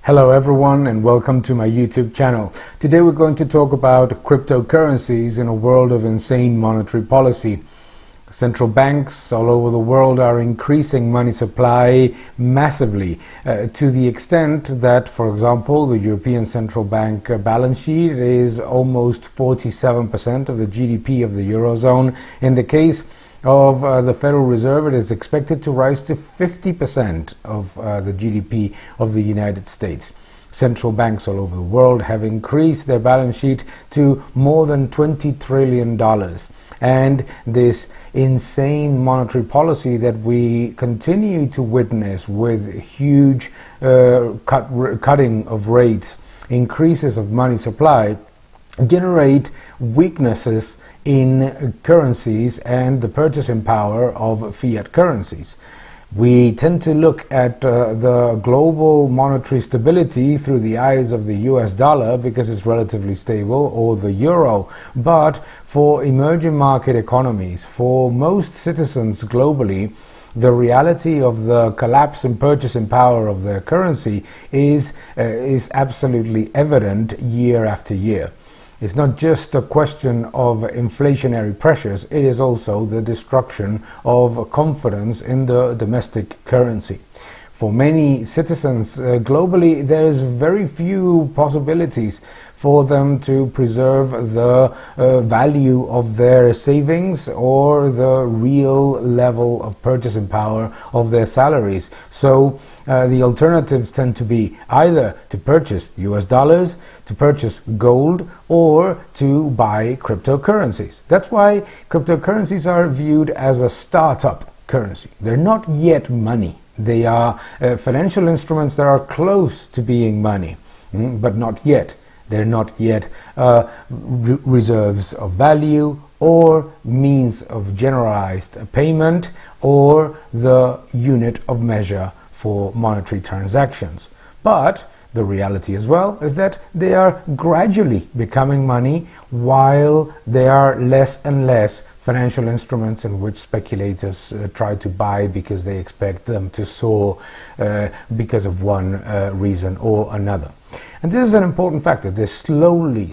Hello everyone and welcome to my YouTube channel. Today we're going to talk about cryptocurrencies in a world of insane monetary policy. Central banks all over the world are increasing money supply massively to the extent that, for example, the European Central Bank balance sheet is almost 47% of the GDP of the Eurozone. In the case of the Federal Reserve, it is expected to rise to 50% of the GDP of the United States. Central banks all over the world have increased their balance sheet to more than $20 trillion. And this insane monetary policy that we continue to witness with huge cutting of rates, increases of money supply, generate weaknesses in currencies and the purchasing power of fiat currencies. We tend to look at the global monetary stability through the eyes of the US dollar because it's relatively stable, or the euro. But for emerging market economies, for most citizens globally, the reality of the collapse in purchasing power of their currency is absolutely evident year after year. It's not just a question of inflationary pressures, it is also the destruction of confidence in the domestic currency. For many citizens globally, there's very few possibilities for them to preserve the value of their savings or the real level of purchasing power of their salaries. So the alternatives tend to be either to purchase US dollars, to purchase gold, or to buy cryptocurrencies. That's why cryptocurrencies are viewed as a startup currency. They're not yet money. They are financial instruments that are close to being money, but not yet. They're not yet reserves of value or means of generalized payment or the unit of measure for monetary transactions. But the reality as well is that they are gradually becoming money, while they are less and less financial instruments in which speculators try to buy because they expect them to soar because of one reason or another. And this is an important factor. They're slowly,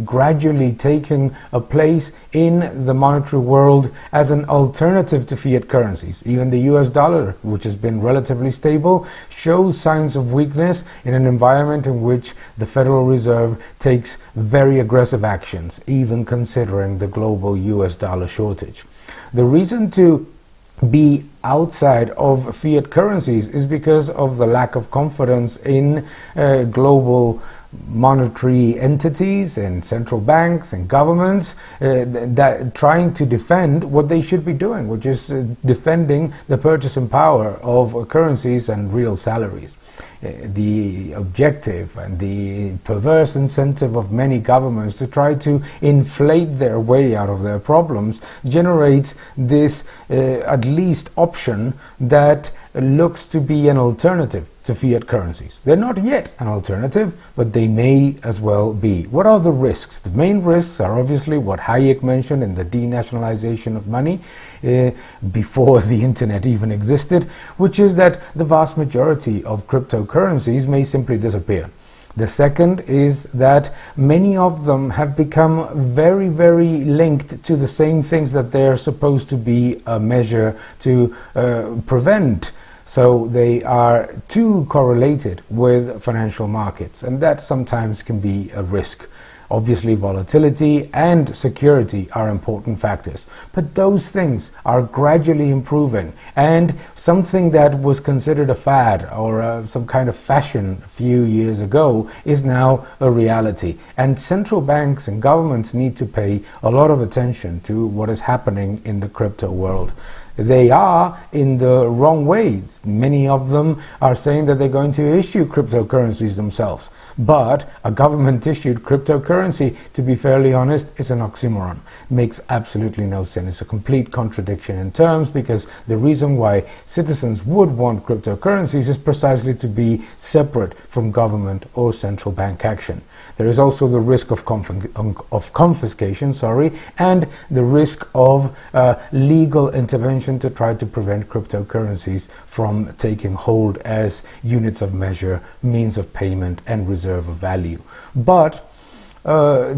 gradually taking a place in the monetary world as an alternative to fiat currencies. Even the US dollar, which has been relatively stable, shows signs of weakness in an environment in which the Federal Reserve takes very aggressive actions, even considering the global US dollar shortage. The reason to be outside of fiat currencies is because of the lack of confidence in global monetary entities and central banks and governments that trying to defend what they should be doing, which is defending the purchasing power of currencies and real salaries. The objective and the perverse incentive of many governments to try to inflate their way out of their problems generates this at least option that looks to be an alternative to fiat currencies. They're not yet an alternative, but they may as well be. What are the risks? The main risks are obviously what Hayek mentioned in the denationalization of money before the internet even existed, which is that the vast majority of cryptocurrencies may simply disappear. The second is that many of them have become very, very linked to the same things that they're supposed to be a measure to prevent. So they are too correlated with financial markets, and that sometimes can be a risk. Obviously, volatility and security are important factors, but those things are gradually improving, and something that was considered a fad or some kind of fashion a few years ago is now a reality. And central banks and governments need to pay a lot of attention to what is happening in the crypto world. They are in the wrong way. Many of them are saying that they're going to issue cryptocurrencies themselves. But a government-issued cryptocurrency, to be fairly honest, is an oxymoron. Makes absolutely no sense. It's a complete contradiction in terms, because the reason why citizens would want cryptocurrencies is precisely to be separate from government or central bank action. There is also the risk of confiscation, and the risk of legal intervention intention to try to prevent cryptocurrencies from taking hold as units of measure, means of payment, and reserve of value. But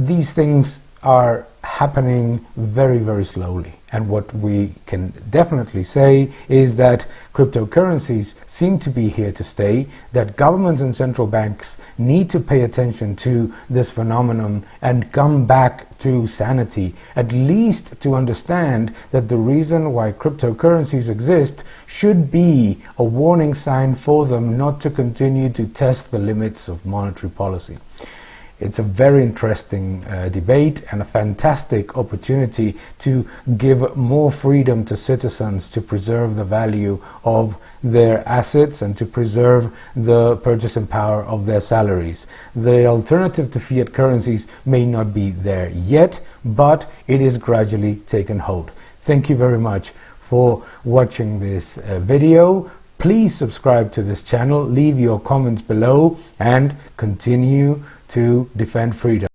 these things are happening very, very slowly. And what we can definitely say is that cryptocurrencies seem to be here to stay, that governments and central banks need to pay attention to this phenomenon and come back to sanity, at least to understand that the reason why cryptocurrencies exist should be a warning sign for them not to continue to test the limits of monetary policy. It's a very interesting debate and a fantastic opportunity to give more freedom to citizens to preserve the value of their assets and to preserve the purchasing power of their salaries. The alternative to fiat currencies may not be there yet, but it is gradually taking hold. Thank you very much for watching this video. Please subscribe to this channel, leave your comments below, and continue to defend freedom.